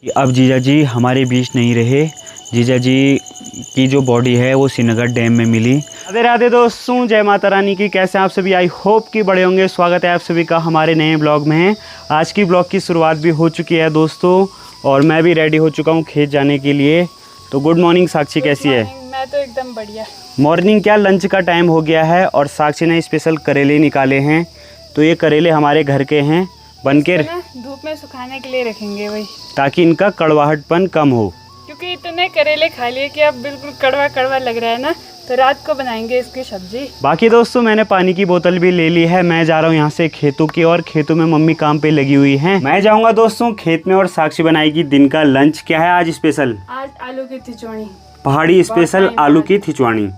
कि अब जीजा जी हमारे बीच नहीं रहे। जीजा जी की जो बॉडी है वो श्रीनगर डैम में मिली। राधे राधे दोस्तों, जय माता रानी की। कैसे आप सभी? आई होप कि बड़े होंगे। स्वागत है आप सभी का हमारे नए ब्लॉग में। आज की ब्लॉग की शुरुआत भी हो चुकी है दोस्तों, और मैं भी रेडी हो चुका हूँ खेत जाने के लिए। तो गुड मॉर्निंग साक्षी, कैसी है? मैं तो एकदम बढ़िया। मॉर्निंग क्या, लंच का टाइम हो गया है और साक्षी ने स्पेशल करेले निकाले हैं। तो ये करेले हमारे घर के हैं, बन के धूप में सुखाने के लिए रखेंगे वही, ताकि इनका कड़वाहटपन कम हो। क्योंकि इतने करेले खा लिए कि अब बिल्कुल कड़वा कड़वा लग रहा है ना, तो रात को बनाएंगे इसकी सब्जी। बाकी दोस्तों मैंने पानी की बोतल भी ले ली है। मैं जा रहा हूँ यहाँ से खेतों की ओर। खेतों में मम्मी काम पे लगी हुई हैं। मैं जाऊँगा दोस्तों खेत में, और साक्षी बनाएगी दिन का लंच। क्या है आज स्पेशल? आज आलू की खिचड़ी, पहाड़ी स्पेशल आलू की खिचवानी।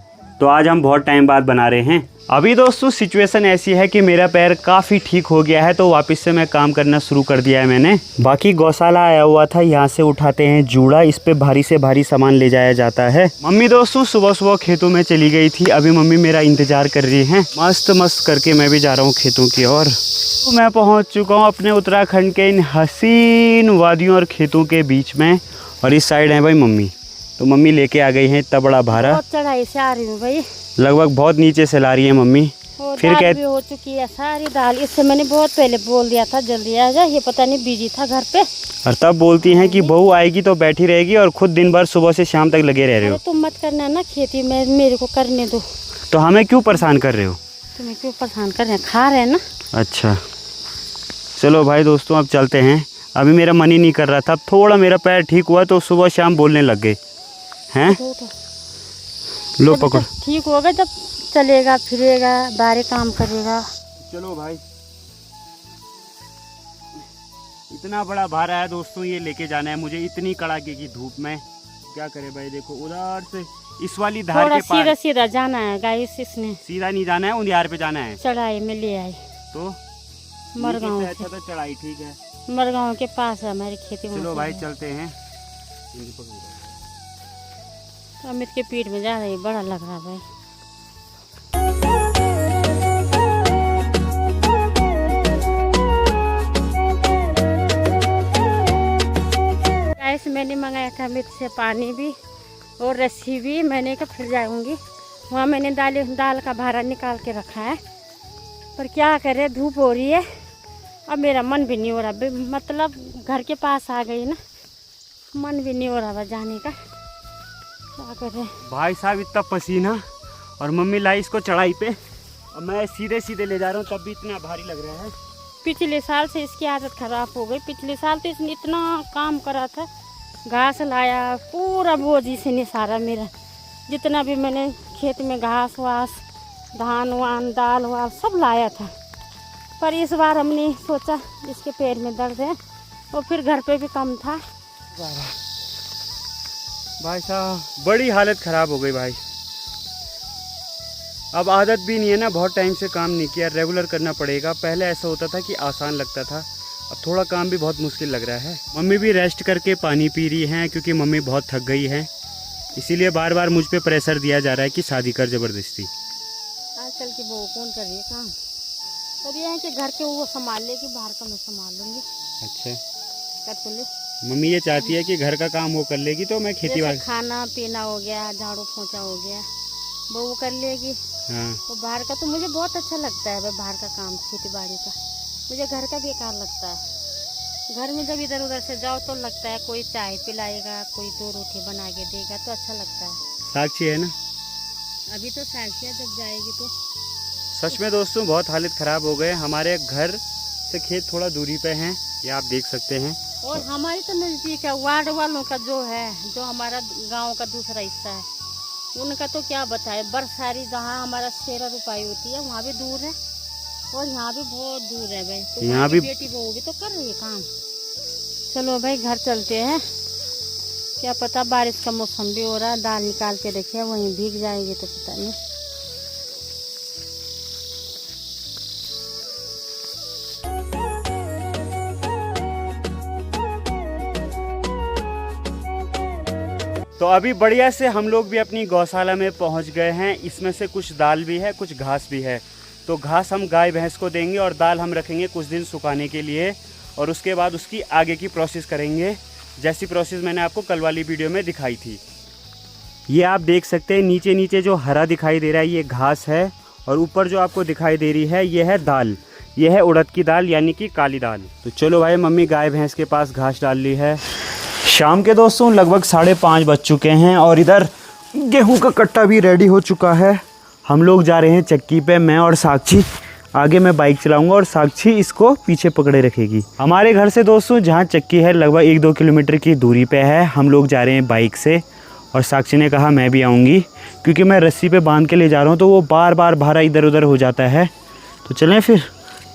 तो आज हम बहुत टाइम बाद बना रहे हैं। अभी दोस्तों सिचुएशन ऐसी है कि मेरा पैर काफ़ी ठीक हो गया है, तो वापस से मैं काम करना शुरू कर दिया है मैंने। बाकी गौशाला आया हुआ था, यहाँ से उठाते हैं जूड़ा। इस पे भारी से भारी सामान ले जाया जाता है। मम्मी दोस्तों सुबह सुबह खेतों में चली गई थी। अभी मम्मी मेरा इंतजार कर रही है। मस्त मस्त करके मैं भी जा रहा हूँ खेतों की ओर। तो मैं पहुँच चुका हूँ अपने उत्तराखंड के इन हसीन वादियों और खेतों के बीच में। और इस साइड है भाई मम्मी। तो मम्मी लेके आ गई है इतना बड़ा भारा। बहुत चढ़ाई से आ रही हूँ भाई, लगभग बहुत नीचे से ला रही है मम्मी। फिर दाल भी हो चुकी है सारी दाल। इससे मैंने बहुत पहले बोल दिया था जल्दी आ जा, ये पता नहीं बिजी था घर पे। और तब बोलती हैं कि बहू आएगी तो बैठी रहेगी, और खुद दिन भर सुबह से शाम तक लगे रह रहे हो। तुम मत करना ना खेती में, मेरे को करने दो। तो हमें क्यों परेशान कर रहे हो? तुम्हें क्यों परेशान कर रहे हैं, खा रहे हैं ना। अच्छा चलो भाई दोस्तों अब चलते हैं। अभी मेरा मन ही नहीं कर रहा था, अब थोड़ा मेरा पैर ठीक हुआ तो सुबह शाम बोलने लग गए हैं। लो पकड़। ठीक होगा जब चलेगा फिरेगा, बाहर काम करेगा। चलो भाई, इतना बड़ा भारा है दोस्तों, ये लेके जाना है मुझे इतनी कड़ाके की धूप में। क्या करे भाई, देखो उधर से इस वाली धार के पास सीधा सीधा जाना है गाइस। इसने सीधा नहीं जाना है, उंधियार पे जाना है। चढ़ाई में ले आए तो मरगांव। अच्छा तो चढ़ाई ठीक है, मरगांव के पास है हमारी खेती। चलो भाई चलते हैं। अमित के पीठ में जा रही, बड़ा लग रहा भाई। मैंने मंगाया था अमित से पानी भी और रस्सी भी। मैंने कहा फिर जाऊंगी वहाँ। मैंने दाल का भारा निकाल के रखा है, पर क्या करे धूप हो रही है। अब मेरा मन भी नहीं हो रहा, मतलब घर के पास आ गई ना, मन भी नहीं हो रहा जाने का। क्या करे भाई साहब, इतना पसीना, और मम्मी लाई इसको चढ़ाई पे, और मैं सीधे सीधे ले जा रहा हूँ तब भी इतना भारी लग रहा है। पिछले साल से इसकी आदत खराब हो गई। पिछले साल तो इसने इतना काम करा था, घास लाया पूरा बोझ इसी ने सारा मेरा, जितना भी मैंने खेत में घास वास धान वान दाल वाल सब लाया था। पर इस बार हमने सोचा इसके पैर में दर्द है, और फिर घर पे भी कम था। भाई साहब बड़ी हालत ख़राब हो गई भाई। अब आदत भी नहीं है ना, बहुत टाइम से काम नहीं किया, रेगुलर करना पड़ेगा। पहले ऐसा होता था कि आसान लगता था, अब थोड़ा काम भी बहुत मुश्किल लग रहा है। मम्मी भी रेस्ट करके पानी पी रही हैं, क्योंकि मम्मी बहुत थक गई है। इसीलिए बार बार मुझ पे प्रेशर दिया जा रहा है कि शादी कर ज़बरदस्ती। आजकल की बहू कौन कर रही है काम? पर ये है कि घर के वो संभाल लेगी, बाहर का मैं संभाल लूँगी। अच्छा कर तो ले। मम्मी ये चाहती है कि घर का काम वो कर लेगी, तो मैं खेती बाड़ी, खाना पीना हो गया, झाड़ू पोंछा हो गया, बहू कर लेगी। हाँ तो बाहर का तो मुझे बहुत अच्छा लगता है, बाहर का काम खेती बाड़ी का। मुझे घर का बेकार लगता है। घर में जब इधर उधर से जाओ तो लगता है कोई चाय पिलाएगा, कोई 2 रोटी बना के देगा, तो अच्छा लगता है। साक्षी है ना? अभी तो साक्षी है, जब जाएगी तो। सच में दोस्तों बहुत हालत ख़राब हो गए। हमारे घर से खेत थोड़ा दूरी पे हैं, ये आप देख सकते हैं। और हमारी तो नज़दीक है, वार्ड वालों का जो है, जो हमारा गांव का दूसरा हिस्सा है, उनका तो क्या बताए। बरसारी जहाँ हमारा 13 रुपये होती है, वहाँ भी दूर है, और यहाँ भी बहुत दूर है भाई। तो यहाँ भी बेटी बहू भी तो कर रही है काम। चलो भाई घर चलते हैं, क्या पता बारिश का मौसम भी हो रहा है। दाल निकाल के रखे, वहीं भीग जाएंगे तो पता नहीं। तो अभी बढ़िया से हम लोग भी अपनी गौशाला में पहुंच गए हैं। इसमें से कुछ दाल भी है, कुछ घास भी है। तो घास हम गाय भैंस को देंगे, और दाल हम रखेंगे कुछ दिन सुखाने के लिए, और उसके बाद उसकी आगे की प्रोसेस करेंगे। जैसी प्रोसेस मैंने आपको कल वाली वीडियो में दिखाई थी। ये आप देख सकते हैं नीचे नीचे जो हरा दिखाई दे रहा है ये घास है, और ऊपर जो आपको दिखाई दे रही है ये है दाल, ये है उड़द की दाल यानी कि काली दाल। तो चलो भाई मम्मी गाय भैंस के पास घास डाल ली है। शाम के दोस्तों लगभग 5:30 बज चुके हैं और इधर गेहूं का कट्टा भी रेडी हो चुका है। हम लोग जा रहे हैं चक्की पे, मैं और साक्षी। आगे मैं बाइक चलाऊंगा और साक्षी इसको पीछे पकड़े रखेगी। हमारे घर से दोस्तों जहाँ चक्की है लगभग 1-2 किलोमीटर की दूरी पे है। हम लोग जा रहे हैं बाइक से और साक्षी ने कहा मैं भी आऊँगी, क्योंकि मैं रस्सी पे बांध के ले जा रहा हूँ तो वो बार बार भारा इधर उधर हो जाता है। तो चलें फिर।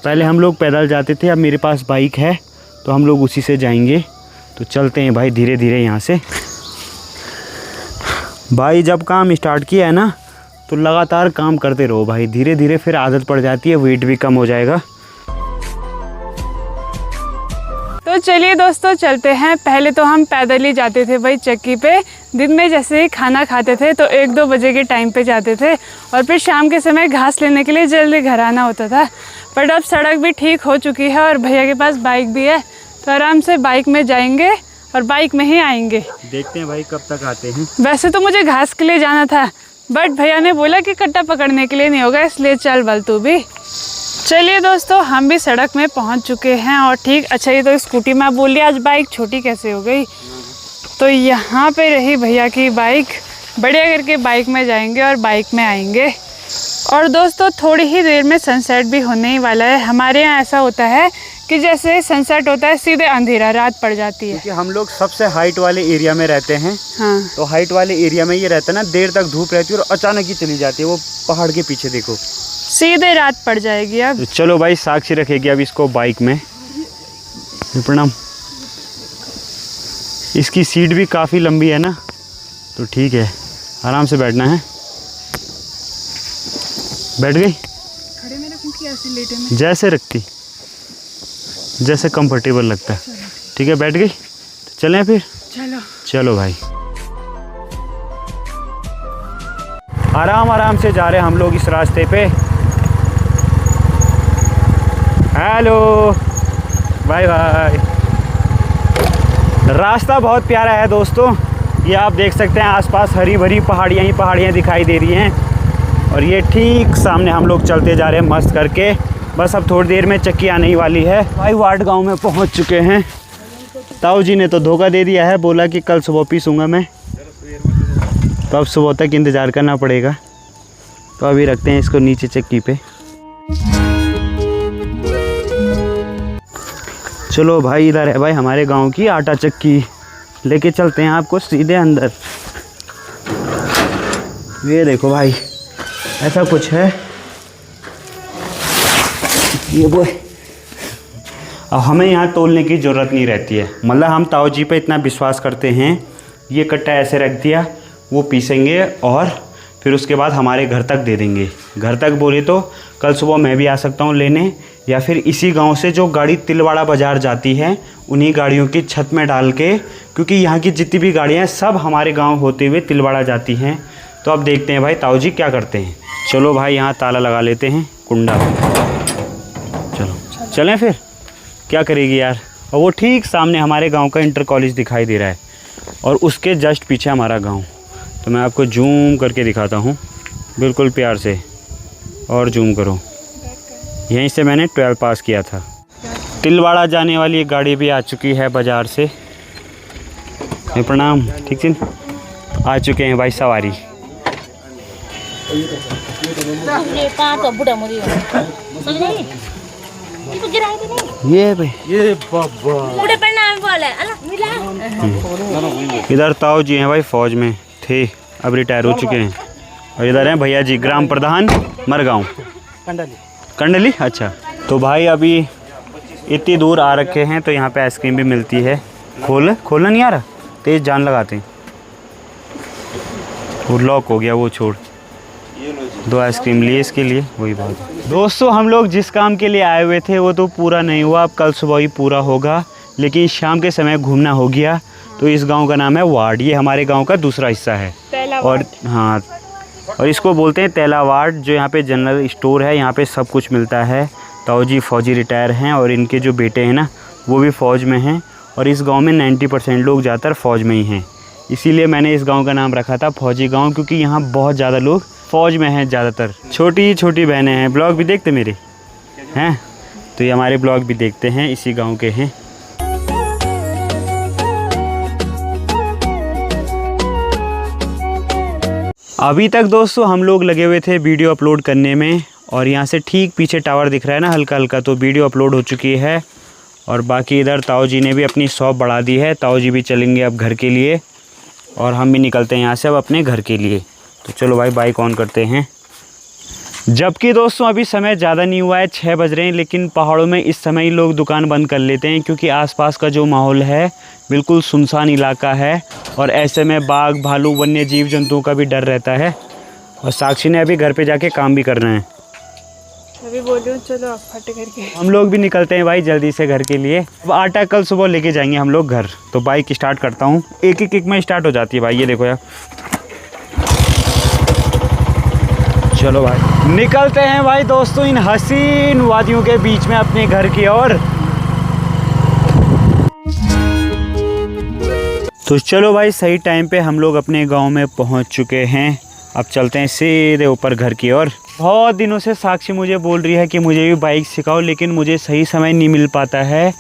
पहले हम लोग पैदल जाते थे, अब मेरे पास बाइक है तो हम लोग उसी से जाएंगे। तो चलते हैं भाई धीरे धीरे यहाँ से। भाई जब काम स्टार्ट किया है ना तो लगातार काम करते रहो भाई, धीरे धीरे फिर आदत पड़ जाती है, वेट भी कम हो जाएगा। तो चलिए दोस्तों चलते हैं। पहले तो हम पैदल ही जाते थे भाई चक्की पे। दिन में जैसे ही खाना खाते थे तो 1-2 बजे के टाइम पे जाते थे और फिर शाम के समय घास लेने के लिए जल्दी घर आना होता था। बट अब सड़क भी ठीक हो चुकी है और भैया के पास बाइक भी है, तो आराम से बाइक में जाएंगे और बाइक में ही आएंगे। देखते हैं भाई कब तक आते हैं। वैसे तो मुझे घास के लिए जाना था, बट भैया ने बोला कि कट्टा पकड़ने के लिए नहीं होगा, इसलिए चल बल तू भी। चलिए दोस्तों हम भी सड़क में पहुंच चुके हैं और ठीक। अच्छा ये तो स्कूटी में बोल लिया, आज बाइक छोटी कैसे हो गई। तो यहाँ पे रही भैया की बाइक, बढ़िया करके बाइक में जाएंगे और बाइक में आएंगे। और दोस्तों थोड़ी ही देर में सनसेट भी होने ही वाला है। हमारे यहाँ ऐसा होता है कि जैसे सनसेट होता है सीधे अंधेरा, रात पड़ जाती है। क्योंकि हम लोग सबसे हाइट वाले एरिया में रहते हैं। हाँ तो हाइट वाले एरिया में ये रहता है ना, देर तक धूप रहती है और अचानक ही चली जाती है। वो पहाड़ के पीछे देखो सीधे रात पड़ जाएगी। अब तो चलो भाई साक्षी रखेगी अब इसको बाइक में। प्रणाम। इसकी सीट भी काफ़ी लंबी है ना, तो ठीक है, आराम से बैठना है। बैठ गई? खड़े में रखूं कि ऐसे लेटे में? जैसे रखती, जैसे कंफर्टेबल लगता है। ठीक है बैठ गई, तो चलें फिर। चलो चलो भाई। आराम आराम से जा रहे हैं हम लोग इस रास्ते पे। Hello bye bye. रास्ता बहुत प्यारा है दोस्तों, ये आप देख सकते हैं आसपास हरी भरी पहाड़ियाँ ही पहाड़ियाँ दिखाई दे रही हैं। और ये ठीक सामने हम लोग चलते जा रहे हैं मस्त करके। बस अब थोड़ी देर में चक्की आने ही वाली है। भाई वाट गांव में पहुंच चुके हैं। ताऊ जी ने तो धोखा दे दिया है, बोला कि कल सुबह पीसूँगा मैं, तो अब सुबह तक इंतज़ार करना पड़ेगा। तो अभी रखते हैं इसको नीचे चक्की पे। चलो भाई इधर है भाई हमारे गांव की आटा चक्की, लेके चलते हैं आपको सीधे अंदर। ये देखो भाई ऐसा कुछ है ये वो। अब हमें यहाँ तोलने की ज़रूरत नहीं रहती है, मतलब हम ताऊ जी पे इतना विश्वास करते हैं। ये कट्टा ऐसे रख दिया, वो पीसेंगे और फिर उसके बाद हमारे घर तक दे देंगे। घर तक बोले तो कल सुबह मैं भी आ सकता हूँ लेने, या फिर इसी गांव से जो गाड़ी तिलवाड़ा बाज़ार जाती है उन्हीं गाड़ियों की छत में डाल के, क्योंकि यहाँ की जितनी भी गाड़ियाँ हैं सब हमारे गांव होते हुए तिलवाड़ा जाती हैं। तो अब देखते हैं भाई ताऊ जी क्या करते हैं। चलो भाई यहाँ ताला लगा लेते हैं, कुंडा। चलो चलें फिर, क्या करेगी यार। और वो ठीक सामने हमारे गांव का इंटर कॉलेज दिखाई दे रहा है और उसके जस्ट पीछे हमारा गांव। तो मैं आपको जूम करके दिखाता हूँ बिल्कुल प्यार से, और जूम करो। यहीं से मैंने 12 पास किया था। तिलवाड़ा जाने वाली एक गाड़ी भी आ चुकी है बाज़ार से। प्रणाम। ठीक है, आ चुके हैं भाई सवारी। ये भाई ये इधर ताऊ जी हैं भाई, फौज में थे, अब रिटायर हो चुके हैं। और इधर हैं भैया जी ग्राम प्रधान मरगांव कंडली। अच्छा तो भाई अभी इतनी दूर आ रखे हैं तो यहाँ पे आइसक्रीम भी मिलती है। खोलना नहीं आ रहा, तेज जान लगाते हैं। वो लॉक हो गया, वो छोड़। 2 आइसक्रीम लिए इसके लिए, वही बात। दोस्तों हम लोग जिस काम के लिए आए हुए थे वो तो पूरा नहीं हुआ, अब कल सुबह ही पूरा होगा। लेकिन शाम के समय घूमना हो गया। तो इस गांव का नाम है वार्ड, ये हमारे गांव का दूसरा हिस्सा है। और हाँ, और इसको बोलते हैं तैला वार्ड। जो यहाँ पे जनरल स्टोर है, यहाँ पे सब कुछ मिलता है। ताऊ जी फौजी रिटायर हैं और इनके जो बेटे हैं ना वो भी फ़ौज में हैं। और इस गांव में 90% लोग ज़्यादातर फ़ौज में ही हैं। इसीलिए मैंने इस गांव का नाम रखा था फौजी गांव, क्योंकि यहाँ बहुत ज़्यादा लोग फ़ौज में हैं ज़्यादातर। छोटी छोटी बहनें हैं, ब्लॉग भी देखते मेरे हैं, तो ये हमारे ब्लॉग भी देखते हैं, इसी गांव के हैं। अभी तक दोस्तों हम लोग लगे हुए थे वीडियो अपलोड करने में, और यहाँ से ठीक पीछे टावर दिख रहा है ना हल्का हल्का, तो वीडियो अपलोड हो चुकी है। और बाकी इधर ताऊ जी ने भी अपनी शॉप बढ़ा दी है, ताऊ जी भी चलेंगे अब घर के लिए, और हम भी निकलते हैं यहाँ से अब अपने घर के लिए। तो चलो भाई बाइक ऑन करते हैं। जबकि दोस्तों अभी समय ज़्यादा नहीं हुआ है, 6 बज रहे हैं, लेकिन पहाड़ों में इस समय ही लोग दुकान बंद कर लेते हैं, क्योंकि आसपास का जो माहौल है बिल्कुल सुनसान इलाका है, और ऐसे में बाघ भालू वन्य जीव जंतुओं का भी डर रहता है। और साक्षी ने अभी घर पे जाके काम भी करना है। अभी बोल रही हूँ चलो अब फट करके हम लोग भी निकलते हैं भाई जल्दी से घर के लिए। अब आटा कल सुबह लेके जाएंगे हम लोग घर। तो बाइक स्टार्ट करता हूँ, एक ही किक में स्टार्ट हो जाती है भाई, ये देखो यार। चलो भाई निकलते हैं भाई दोस्तों इन हसीन वादियों के बीच में अपने घर की ओर। तो चलो भाई सही टाइम पे हम लोग अपने गांव में पहुंच चुके हैं। अब चलते हैं सीधे ऊपर घर की ओर। बहुत दिनों से साक्षी मुझे बोल रही है कि मुझे भी बाइक सिखाओ, लेकिन मुझे सही समय नहीं मिल पाता है।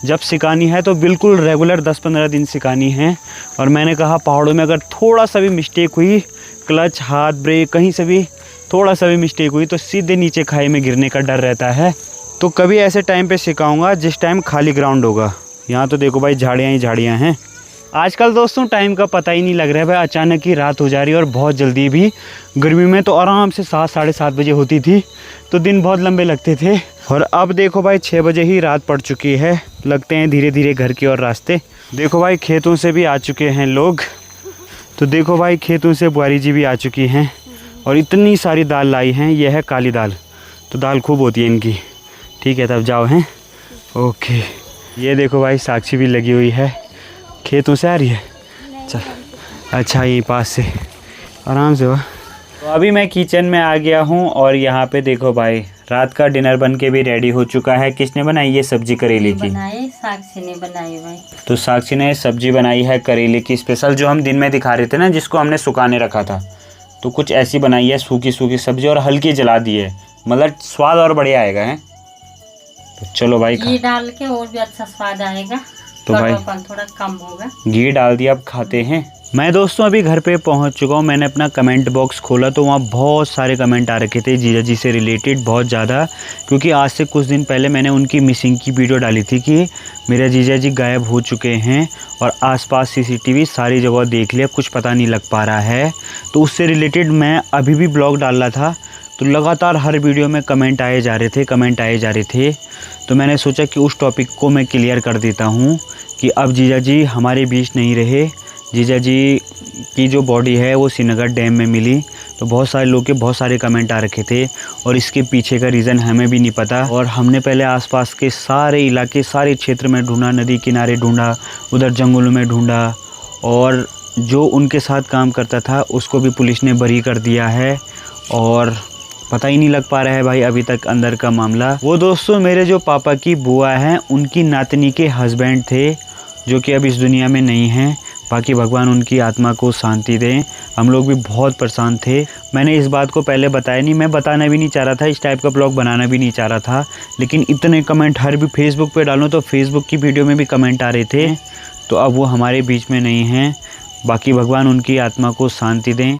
जब सिखानी है तो बिल्कुल रेगुलर 10-15 दिन सिखानी है। और मैंने कहा पहाड़ों में अगर थोड़ा सा भी मिस्टेक हुई, क्लच हाथ ब्रेक कहीं से भी थोड़ा सा भी मिस्टेक हुई, तो सीधे नीचे खाई में गिरने का डर रहता है। तो कभी ऐसे टाइम पे सिखाऊंगा जिस टाइम खाली ग्राउंड होगा। यहाँ तो देखो भाई झाड़ियाँ ही झाड़ियाँ हैं। आजकल दोस्तों टाइम का पता ही नहीं लग रहा है भाई, अचानक ही रात हो जा रही है, और बहुत जल्दी भी। गर्मी में तो आराम से 7-7:30 बजे होती थी, तो दिन बहुत लंबे लगते थे। और अब देखो भाई 6 बजे ही रात पड़ चुकी है। लगते हैं धीरे धीरे घर की ओर रास्ते। देखो भाई खेतों से भी आ चुके हैं लोग। तो देखो भाई खेतों से बुआरी जी भी आ चुकी हैं, और इतनी सारी दाल लाई हैं। यह है काली दाल, तो दाल खूब होती है इनकी। ठीक है तब जाओ हैं। ओके ये देखो भाई साक्षी भी लगी हुई है, खेतों से आ रही है। चल अच्छा ये पास से आराम से हुआ। तो अभी मैं किचन में आ गया हूँ, और यहाँ पे देखो भाई रात का डिनर बन के भी रेडी हो चुका है। किसने बनाई ये सब्जी करेले की? बनाए साक्षी ने बनाई भाई। तो साक्षी ने सब्जी बनाई है करेले की स्पेशल, जो हम दिन में दिखा रहे थे ना, जिसको हमने सुखाने रखा था। तो कुछ ऐसी बनाई है सूखी सूखी सब्जी, और हल्की जला दी है, मतलब स्वाद और बढ़िया आएगा है। तो चलो भाई घी डाल के और भी अच्छा स्वाद आएगा, तो भाई थोड़ा कम होगा। घी डाल दिया, अब खाते हैं। मैं दोस्तों अभी घर पे पहुंच चुका हूं। मैंने अपना कमेंट बॉक्स खोला तो वहाँ बहुत सारे कमेंट आ रखे थे जीजा जी से रिलेटेड, बहुत ज़्यादा। क्योंकि आज से कुछ दिन पहले मैंने उनकी मिसिंग की वीडियो डाली थी कि मेरे जीजा जी गायब हो चुके हैं, और आसपास CCTV सारी जगह देख लिया, कुछ पता नहीं लग पा रहा है। तो उससे रिलेटेड मैं अभी भी ब्लॉग डाल रहा था, तो लगातार हर वीडियो में कमेंट आए जा रहे थे। तो मैंने सोचा कि उस टॉपिक को मैं क्लियर कर देता हूँ कि अब जीजा जी हमारे बीच नहीं रहे। जीजा जी की जो बॉडी है वो श्रीनगर डैम में मिली। तो बहुत सारे लोग के बहुत सारे कमेंट आ रखे थे, और इसके पीछे का रीज़न हमें भी नहीं पता। और हमने पहले आसपास के सारे इलाके, सारे क्षेत्र में ढूंढा, नदी किनारे ढूंढा, उधर जंगलों में ढूंढा, और जो उनके साथ काम करता था उसको भी पुलिस ने बरी कर दिया है। और पता ही नहीं लग पा रहा है भाई अभी तक अंदर का मामला। वो दोस्तों मेरे जो पापा की बुआ हैं, उनकी नातनी के हस्बैंड थे, जो कि अब इस दुनिया में नहीं हैं। बाकी भगवान उनकी आत्मा को शांति दें। हम लोग भी बहुत परेशान थे। मैंने इस बात को पहले बताया नहीं, मैं बताना भी नहीं चाह रहा था, इस टाइप का ब्लॉग बनाना भी नहीं चाह रहा था, लेकिन इतने कमेंट हर भी फेसबुक पे डालूँ तो फेसबुक की वीडियो में भी कमेंट आ रहे थे। तो अब वो हमारे बीच में नहीं हैं। बाकी भगवान उनकी आत्मा को शांति दें।